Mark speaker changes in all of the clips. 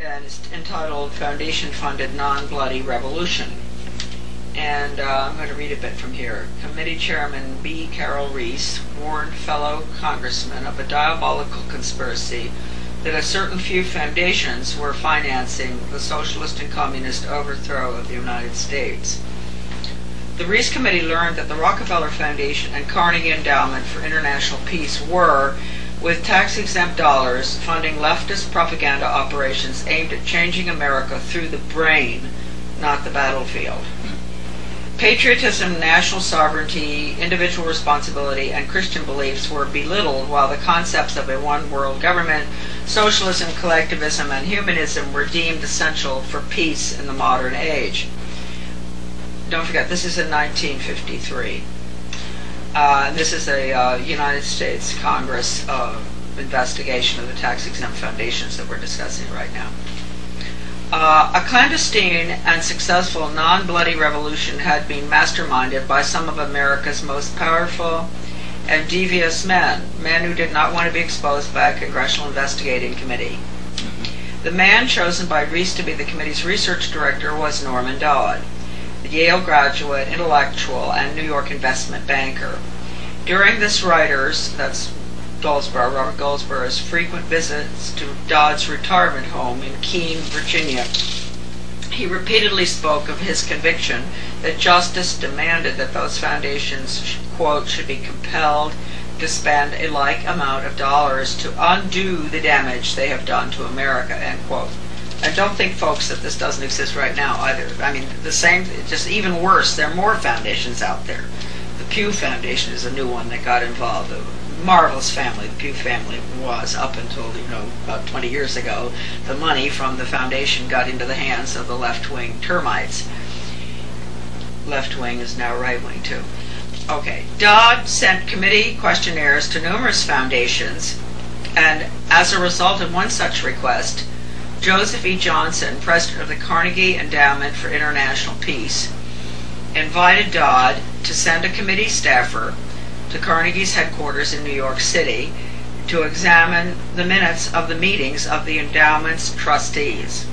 Speaker 1: and it's entitled Foundation-Funded Non-Bloody Revolution. And I'm going to read a bit from here. Committee Chairman B. Carroll Reese warned fellow congressmen of a diabolical conspiracy that a certain few foundations were financing the socialist and communist overthrow of the United States. The Reese Committee learned that the Rockefeller Foundation and Carnegie Endowment for International Peace were, with tax-exempt dollars, funding leftist propaganda operations aimed at changing America through the brain, not the battlefield. Patriotism, national sovereignty, individual responsibility, and Christian beliefs were belittled, while the concepts of a one-world government, socialism, collectivism, and humanism were deemed essential for peace in the modern age. Don't forget, this is in 1953. This is a United States Congress investigation of the tax-exempt foundations that we're discussing right now. A clandestine and successful non-bloody revolution had been masterminded by some of America's most powerful and devious men who did not want to be exposed by a congressional investigating committee. The man chosen by Reese to be the committee's research director was Norman Dodd, the Yale graduate, intellectual, and New York investment banker. During this writer's, that's Robert Goldsborough's frequent visits to Dodd's retirement home in Keene, Virginia, he repeatedly spoke of his conviction that justice demanded that those foundations, quote, should be compelled to spend a like amount of dollars to undo the damage they have done to America, end quote. And don't think, folks, that this doesn't exist right now either. I mean, the same, just even worse, there are more foundations out there. The Pew Foundation is a new one that got involved. A marvelous family, the Pew family was, up until, about 20 years ago. The money from the foundation got into the hands of the left-wing termites. Left-wing is now right-wing, too. Okay, Dodd sent committee questionnaires to numerous foundations, and as a result of one such request, Joseph E. Johnson, president of the Carnegie Endowment for International Peace, invited Dodd to send a committee staffer to Carnegie's headquarters in New York City to examine the minutes of the meetings of the endowment's trustees.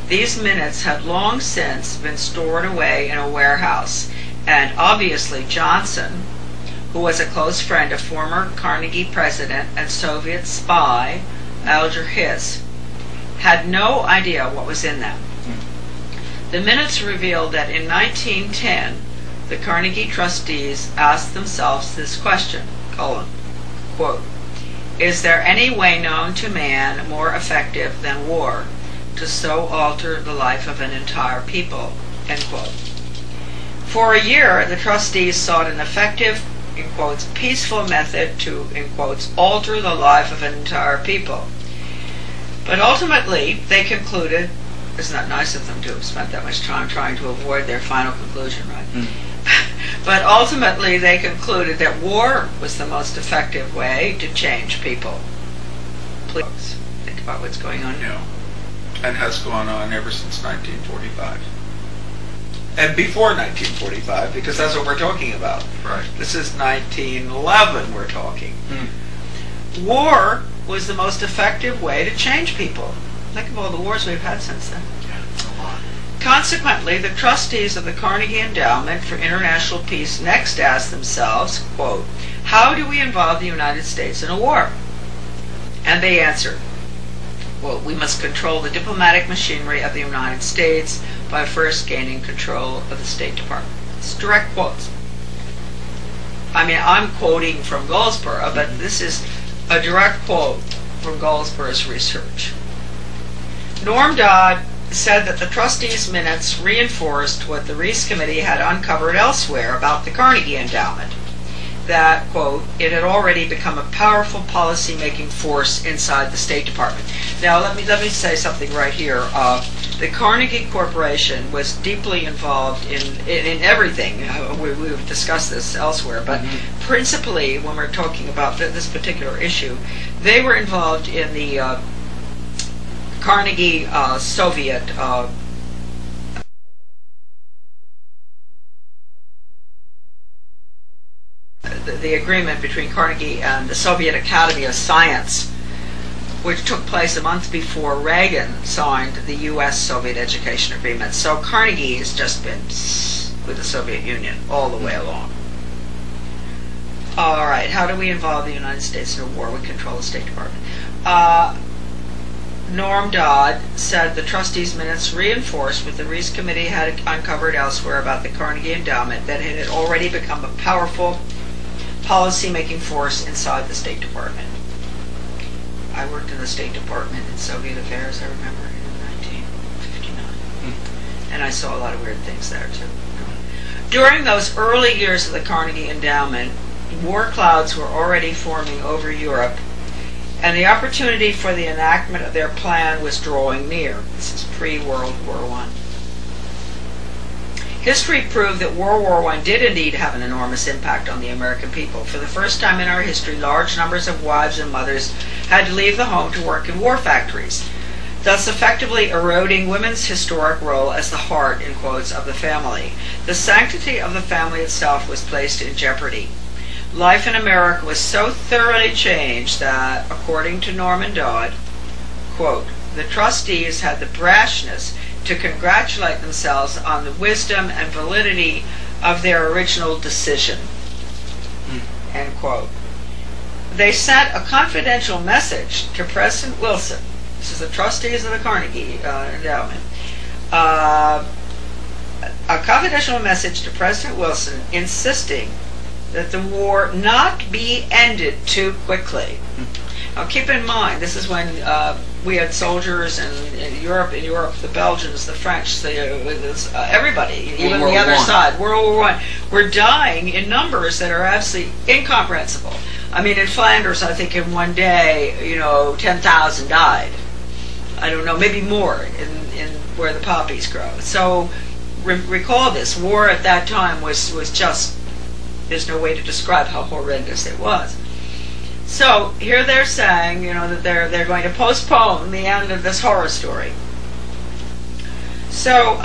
Speaker 1: These minutes had long since been stored away in a warehouse, and obviously Johnson, who was a close friend of former Carnegie president and Soviet spy Alger Hiss, had no idea what was in them. The minutes revealed that in 1910, the Carnegie trustees asked themselves this question, quote, is there any way known to man more effective than war to so alter the life of an entire people, end quote. For a year, the trustees sought an effective, in quotes, peaceful method to, in quotes, alter the life of an entire people. But ultimately, they concluded, isn't that nice of them to have spent that much time trying to avoid their final conclusion, right? But ultimately, they concluded that war was the most effective way to change people. Please think about what's going on now.
Speaker 2: And has gone on ever since 1945. And before 1945, because that's what we're talking about.
Speaker 3: Right.
Speaker 2: This is 1911 we're talking. War was the most effective way to change people. Think of all the wars we've had since then.
Speaker 3: Yeah, a lot.
Speaker 2: Consequently, the trustees of the Carnegie Endowment for International Peace next asked themselves, quote, how do we involve the United States in a war? And they answered, well, we must control the diplomatic machinery of the United States by first gaining control of the State Department. It's direct quotes. I mean, I'm quoting from Goldsborough, but this is a direct quote from Goldsborough's research. Norm Dodd said that the trustees' minutes reinforced what the Reese Committee had uncovered elsewhere about the Carnegie Endowment, that, quote, it had already become a powerful policy-making force inside the State Department. Now, let me say something right here. The Carnegie Corporation was deeply involved in everything. We've discussed this elsewhere, but principally, when we're talking about this particular issue, they were involved in the Carnegie Soviet the agreement between Carnegie and the Soviet Academy of Science
Speaker 1: which took place a month before Reagan signed the U.S.-Soviet education agreement. So Carnegie has just been with the Soviet Union all the way along. All right, how do we involve the United States in a war? We control the State Department. Norm Dodd said the trustees' minutes reinforced what the Reese Committee had uncovered elsewhere about the Carnegie Endowment, that it had already become a powerful policy-making force inside the State Department. I worked in the State Department in Soviet affairs, I remember, in 1959. And I saw a lot of weird things there, too. During those early years of the Carnegie Endowment, war clouds were already forming over Europe, and the opportunity for the enactment of their plan was drawing near. This is pre-World War I. History proved that World War I did indeed have an enormous impact on the American people. For the first time in our history, large numbers of wives and mothers had to leave the home to work in war factories, thus effectively eroding women's historic role as the heart, in quotes, of the family. The sanctity of the family itself was placed in jeopardy. Life in America was so thoroughly changed that, according to Norman Dodd, quote, the trustees had the brashness to congratulate themselves on the wisdom and validity of their original decision, end quote. They sent a confidential message to President Wilson. This is the trustees of the Carnegie Endowment. A confidential message to President Wilson insisting that the war not be ended too quickly. Now keep in mind, this is when we had soldiers in Europe, the Belgians, the French, everybody, even the other side, World War I, were dying in numbers that are absolutely incomprehensible. I mean, in Flanders, I think in one day, 10,000 died. I don't know, maybe more in where the poppies grow. So recall this, war at that time was just, there's no way to describe how horrendous it was. So here they're saying, that they're going to postpone the end of this horror story. So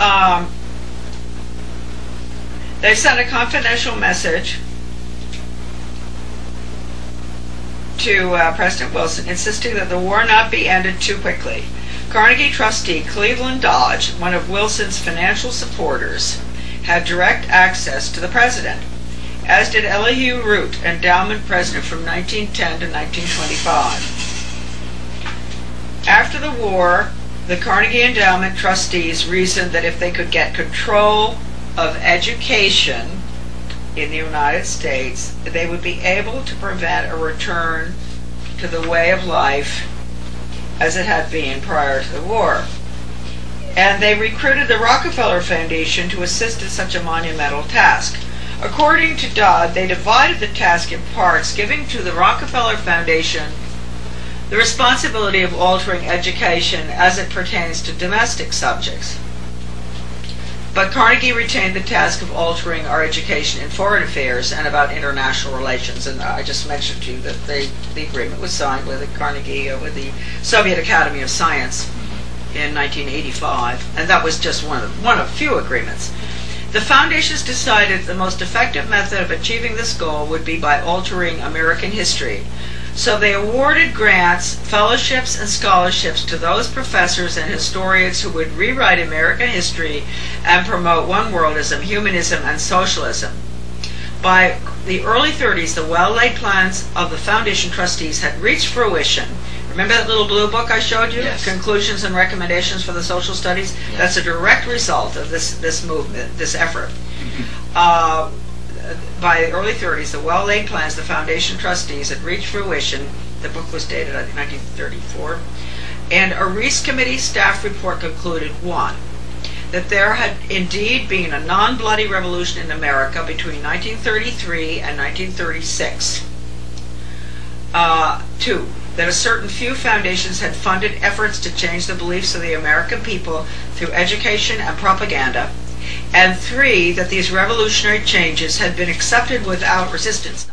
Speaker 1: they sent a confidential message to President Wilson insisting that the war not be ended too quickly. Carnegie trustee Cleveland Dodge, one of Wilson's financial supporters, had direct access to the president, as did Elihu Root, endowment president from 1910 to 1925. After the war, the Carnegie Endowment trustees reasoned that if they could get control of education in the United States, they would be able to prevent a return to the way of life as it had been prior to the war. And they recruited the Rockefeller Foundation to assist in such a monumental task. According to Dodd, they divided the task in parts, giving to the Rockefeller Foundation the responsibility of altering education as it pertains to domestic subjects. But Carnegie retained the task of altering our education in foreign affairs and about international relations. And I just mentioned to you that the agreement was signed with the Carnegie, with the Soviet Academy of Science in 1985, and that was just one of few agreements. The foundations decided the most effective method of achieving this goal would be by altering American history. So they awarded grants, fellowships, and scholarships to those professors and historians who would rewrite American history and promote one-worldism, humanism, and socialism. By the early 30s, the well-laid plans of the foundation trustees had reached fruition. Remember that little blue book I showed you?
Speaker 2: Yes.
Speaker 1: Conclusions and Recommendations for the Social Studies?
Speaker 2: Yes.
Speaker 1: That's a direct result of this movement, this effort. By the early 30s, the well-laid plans of the foundation trustees had reached fruition. The book was dated, I think, 1934. And a Reese Committee staff report concluded, 1, that there had indeed been a non-bloody revolution in America between 1933 and 1936. 2, that a certain few foundations had funded efforts to change the beliefs of the American people through education and propaganda. And 3, that these revolutionary changes had been accepted without resistance.